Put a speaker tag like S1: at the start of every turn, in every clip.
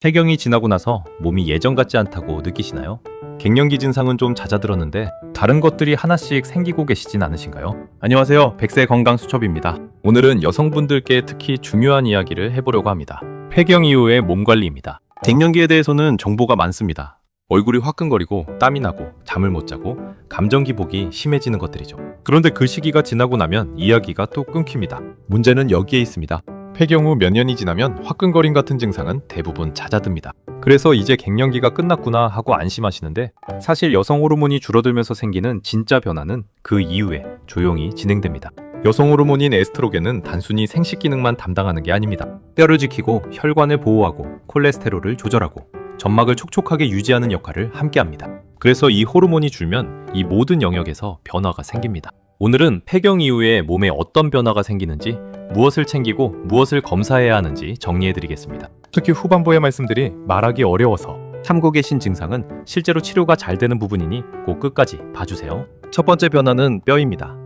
S1: 폐경이 지나고 나서 몸이 예전 같지 않다고 느끼시나요? 갱년기 증상은 좀 잦아들었는데 다른 것들이 하나씩 생기고 계시진 않으신가요? 안녕하세요. 백세 건강 수첩입니다. 오늘은 여성분들께 특히 중요한 이야기를 해보려고 합니다. 폐경 이후의 몸 관리입니다. 갱년기에 대해서는 정보가 많습니다. 얼굴이 화끈거리고 땀이 나고 잠을 못 자고 감정 기복이 심해지는 것들이죠. 그런데 그 시기가 지나고 나면 이야기가 또 끊깁니다. 문제는 여기에 있습니다. 폐경 후 몇 년이 지나면 화끈거림 같은 증상은 대부분 잦아듭니다. 그래서 이제 갱년기가 끝났구나 하고 안심하시는데 사실 여성 호르몬이 줄어들면서 생기는 진짜 변화는 그 이후에 조용히 진행됩니다. 여성 호르몬인 에스트로겐은 단순히 생식 기능만 담당하는 게 아닙니다. 뼈를 지키고 혈관을 보호하고 콜레스테롤을 조절하고 점막을 촉촉하게 유지하는 역할을 함께합니다. 그래서 이 호르몬이 줄면 이 모든 영역에서 변화가 생깁니다. 오늘은 폐경 이후에 몸에 어떤 변화가 생기는지, 무엇을 챙기고 무엇을 검사해야 하는지 정리해드리겠습니다. 특히 후반부의 말씀들이 말하기 어려워서 참고 계신 증상은 실제로 치료가 잘 되는 부분이니 꼭 끝까지 봐주세요. 첫 번째 변화는 뼈입니다.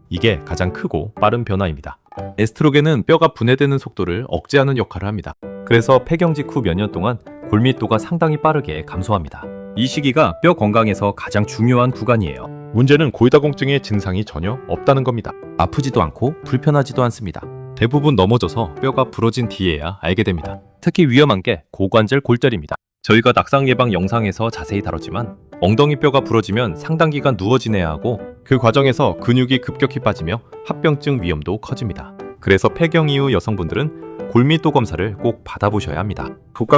S1: 이게 가장 크고 빠른 변화입니다. 에스트로겐은 뼈가 분해되는 속도를 억제하는 역할을 합니다. 그래서 폐경 직후 몇 년 동안 골밀도가 상당히 빠르게 감소합니다. 이 시기가 뼈 건강에서 가장 중요한 구간이에요. 문제는 골다공증의 증상이 전혀 없다는 겁니다. 아프지도 않고 불편하지도 않습니다. 대부분 넘어져서 뼈가 부러진 뒤에야 알게 됩니다. 특히 위험한 게 고관절 골절입니다. 저희가 낙상 예방 영상에서 자세히 다뤘지만 엉덩이 뼈가 부러지면 상당 기간 누워 지내야 하고 그 과정에서 근육이 급격히 빠지며 합병증 위험도 커집니다. 그래서 폐경 이후 여성분들은 골밀도 검사를 꼭 받아보셔야 합니다.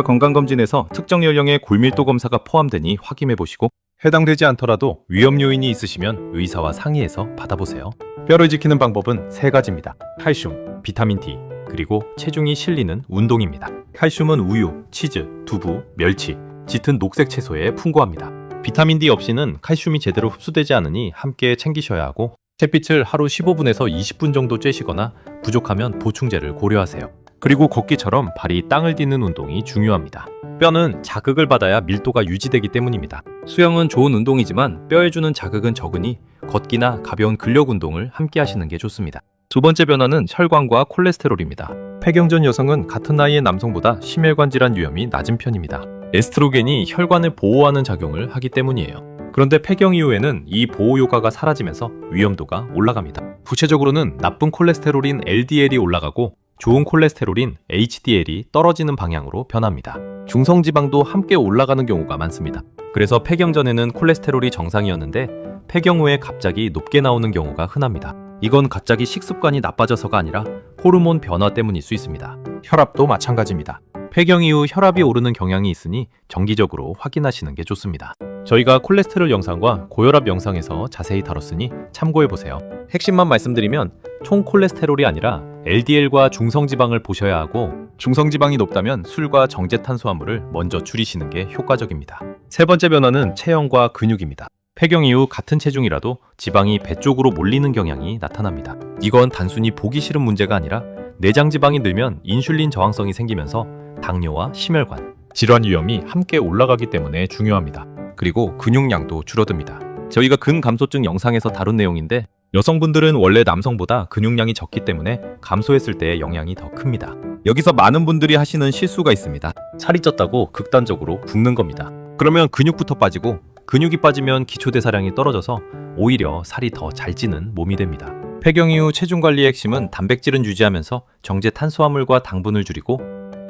S1: 국가건강검진에서 특정 연령의 골밀도 검사가 포함되니 확인해보시고 해당되지 않더라도 위험 요인이 있으시면 의사와 상의해서 받아보세요. 뼈를 지키는 방법은 세 가지입니다. 칼슘, 비타민 D, 그리고 체중이 실리는 운동입니다. 칼슘은 우유, 치즈, 두부, 멸치, 짙은 녹색 채소에 풍부합니다. 비타민 D 없이는 칼슘이 제대로 흡수되지 않으니 함께 챙기셔야 하고 햇빛을 하루 15분에서 20분 정도 쬐시거나 부족하면 보충제를 고려하세요. 그리고 걷기처럼 발이 땅을 딛는 운동이 중요합니다. 뼈는 자극을 받아야 밀도가 유지되기 때문입니다. 수영은 좋은 운동이지만 뼈에 주는 자극은 적으니 걷기나 가벼운 근력 운동을 함께 하시는 게 좋습니다. 두 번째 변화는 혈관과 콜레스테롤입니다. 폐경 전 여성은 같은 나이의 남성보다 심혈관 질환 위험이 낮은 편입니다. 에스트로겐이 혈관을 보호하는 작용을 하기 때문이에요. 그런데 폐경 이후에는 이 보호 효과가 사라지면서 위험도가 올라갑니다. 구체적으로는 나쁜 콜레스테롤인 LDL이 올라가고 좋은 콜레스테롤인 HDL이 떨어지는 방향으로 변합니다. 중성지방도 함께 올라가는 경우가 많습니다. 그래서 폐경 전에는 콜레스테롤이 정상이었는데 폐경 후에 갑자기 높게 나오는 경우가 흔합니다. 이건 갑자기 식습관이 나빠져서가 아니라 호르몬 변화 때문일 수 있습니다. 혈압도 마찬가지입니다. 폐경 이후 혈압이 오르는 경향이 있으니 정기적으로 확인하시는 게 좋습니다. 저희가 콜레스테롤 영상과 고혈압 영상에서 자세히 다뤘으니 참고해보세요. 핵심만 말씀드리면 총 콜레스테롤이 아니라 LDL과 중성지방을 보셔야 하고 중성지방이 높다면 술과 정제탄수화물을 먼저 줄이시는 게 효과적입니다. 세 번째 변화는 체형과 근육입니다. 폐경 이후 같은 체중이라도 지방이 배 쪽으로 몰리는 경향이 나타납니다. 이건 단순히 보기 싫은 문제가 아니라 내장 지방이 늘면 인슐린 저항성이 생기면서 당뇨와 심혈관, 질환 위험이 함께 올라가기 때문에 중요합니다. 그리고 근육량도 줄어듭니다. 저희가 근감소증 영상에서 다룬 내용인데 여성분들은 원래 남성보다 근육량이 적기 때문에 감소했을 때의 영향이 더 큽니다. 여기서 많은 분들이 하시는 실수가 있습니다. 살이 쪘다고 극단적으로 붓는 겁니다. 그러면 근육부터 빠지고 근육이 빠지면 기초대사량이 떨어져서 오히려 살이 더 잘 찌는 몸이 됩니다. 폐경 이후 체중 관리의 핵심은 단백질은 유지하면서 정제 탄수화물과 당분을 줄이고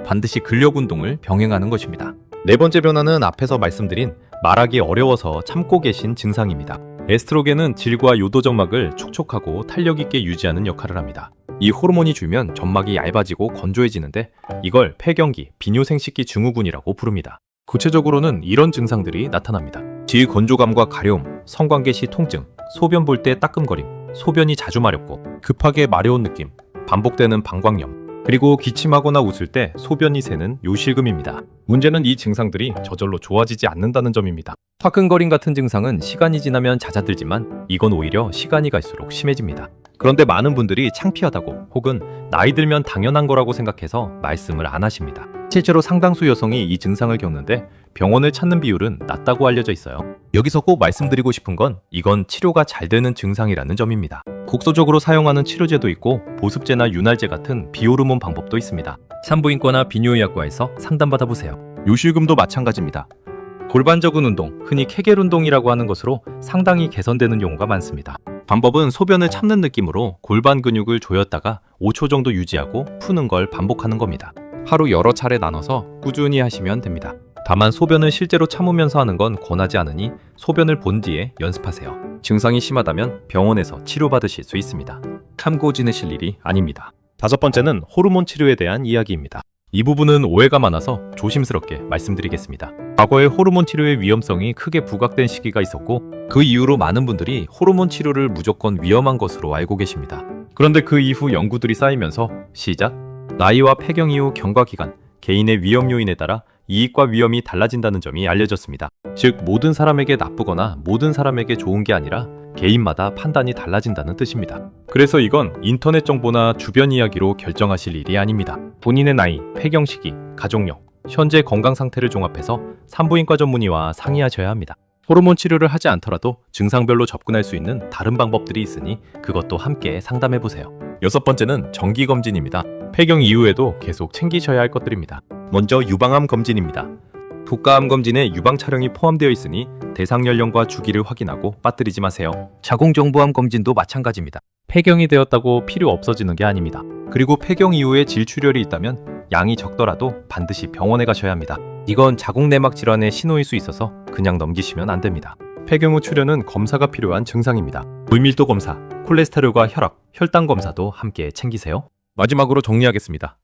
S1: 반드시 근력 운동을 병행하는 것입니다. 네 번째 변화는 앞에서 말씀드린 말하기 어려워서 참고 계신 증상입니다. 에스트로겐은 질과 요도 점막을 촉촉하고 탄력 있게 유지하는 역할을 합니다. 이 호르몬이 줄면 점막이 얇아지고 건조해지는데 이걸 폐경기, 비뇨생식기 증후군이라고 부릅니다. 구체적으로는 이런 증상들이 나타납니다. 질 건조감과 가려움, 성관계 시 통증, 소변 볼 때 따끔거림, 소변이 자주 마렵고 급하게 마려운 느낌, 반복되는 방광염, 그리고 기침하거나 웃을 때 소변이 새는 요실금입니다. 문제는 이 증상들이 저절로 좋아지지 않는다는 점입니다. 화끈거림 같은 증상은 시간이 지나면 잦아들지만 이건 오히려 시간이 갈수록 심해집니다. 그런데 많은 분들이 창피하다고 혹은 나이 들면 당연한 거라고 생각해서 말씀을 안 하십니다. 실제로 상당수 여성이 이 증상을 겪는데 병원을 찾는 비율은 낮다고 알려져 있어요. 여기서 꼭 말씀드리고 싶은 건 이건 치료가 잘 되는 증상이라는 점입니다. 국소적으로 사용하는 치료제도 있고 보습제나 윤활제 같은 비호르몬 방법도 있습니다. 산부인과나 비뇨의학과에서 상담받아보세요. 요실금도 마찬가지입니다. 골반적인 운동, 흔히 케겔 운동이라고 하는 것으로 상당히 개선되는 용어가 많습니다. 방법은 소변을 참는 느낌으로 골반 근육을 조였다가 5초 정도 유지하고 푸는 걸 반복하는 겁니다. 하루 여러 차례 나눠서 꾸준히 하시면 됩니다. 다만 소변을 실제로 참으면서 하는 건 권하지 않으니 소변을 본 뒤에 연습하세요. 증상이 심하다면 병원에서 치료받으실 수 있습니다. 참고 지내실 일이 아닙니다. 5번째는 호르몬 치료에 대한 이야기입니다. 이 부분은 오해가 많아서 조심스럽게 말씀드리겠습니다. 과거에 호르몬 치료의 위험성이 크게 부각된 시기가 있었고 그 이후로 많은 분들이 호르몬 치료를 무조건 위험한 것으로 알고 계십니다. 그런데 그 이후 연구들이 쌓이면서 시작, 나이와 폐경 이후 경과기간, 개인의 위험 요인에 따라 이익과 위험이 달라진다는 점이 알려졌습니다. 즉 모든 사람에게 나쁘거나 모든 사람에게 좋은 게 아니라 개인마다 판단이 달라진다는 뜻입니다. 그래서 이건 인터넷 정보나 주변 이야기로 결정하실 일이 아닙니다. 본인의 나이, 폐경 시기, 가족력, 현재 건강 상태를 종합해서 산부인과 전문의와 상의하셔야 합니다. 호르몬 치료를 하지 않더라도 증상별로 접근할 수 있는 다른 방법들이 있으니 그것도 함께 상담해보세요. 6번째는 정기검진입니다. 폐경 이후에도 계속 챙기셔야 할 것들입니다. 먼저 유방암 검진입니다. 독가암 검진에 유방 촬영이 포함되어 있으니 대상 연령과 주기를 확인하고 빠뜨리지 마세요. 자궁정부암 검진도 마찬가지입니다. 폐경이 되었다고 필요 없어지는 게 아닙니다. 그리고 폐경 이후에 질출혈이 있다면 양이 적더라도 반드시 병원에 가셔야 합니다. 이건 자궁내막 질환의 신호일 수 있어서 그냥 넘기시면 안 됩니다. 폐경 후 출혈은 검사가 필요한 증상입니다. 물밀도 검사, 콜레스테롤과 혈압, 혈당 검사도 함께 챙기세요. 마지막으로 정리하겠습니다.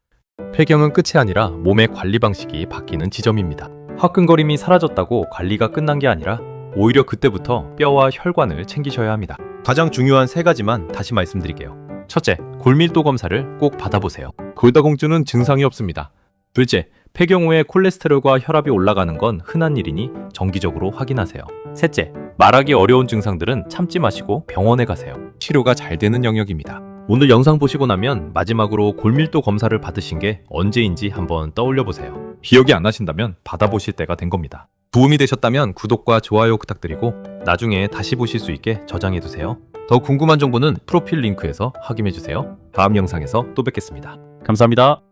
S1: 폐경은 끝이 아니라 몸의 관리 방식이 바뀌는 지점입니다. 화끈거림이 사라졌다고 관리가 끝난 게 아니라 오히려 그때부터 뼈와 혈관을 챙기셔야 합니다. 가장 중요한 3가지만 다시 말씀드릴게요. 첫째, 골밀도 검사를 꼭 받아보세요. 골다공증은 증상이 없습니다. 둘째, 폐경 후에 콜레스테롤과 혈압이 올라가는 건 흔한 일이니 정기적으로 확인하세요. 셋째, 말하기 어려운 증상들은 참지 마시고 병원에 가세요. 치료가 잘 되는 영역입니다. 오늘 영상 보시고 나면 마지막으로 골밀도 검사를 받으신 게 언제인지 한번 떠올려 보세요. 기억이 안 나신다면 받아보실 때가 된 겁니다. 도움이 되셨다면 구독과 좋아요 부탁드리고 나중에 다시 보실 수 있게 저장해 두세요. 더 궁금한 정보는 프로필 링크에서 확인해 주세요. 다음 영상에서 또 뵙겠습니다. 감사합니다.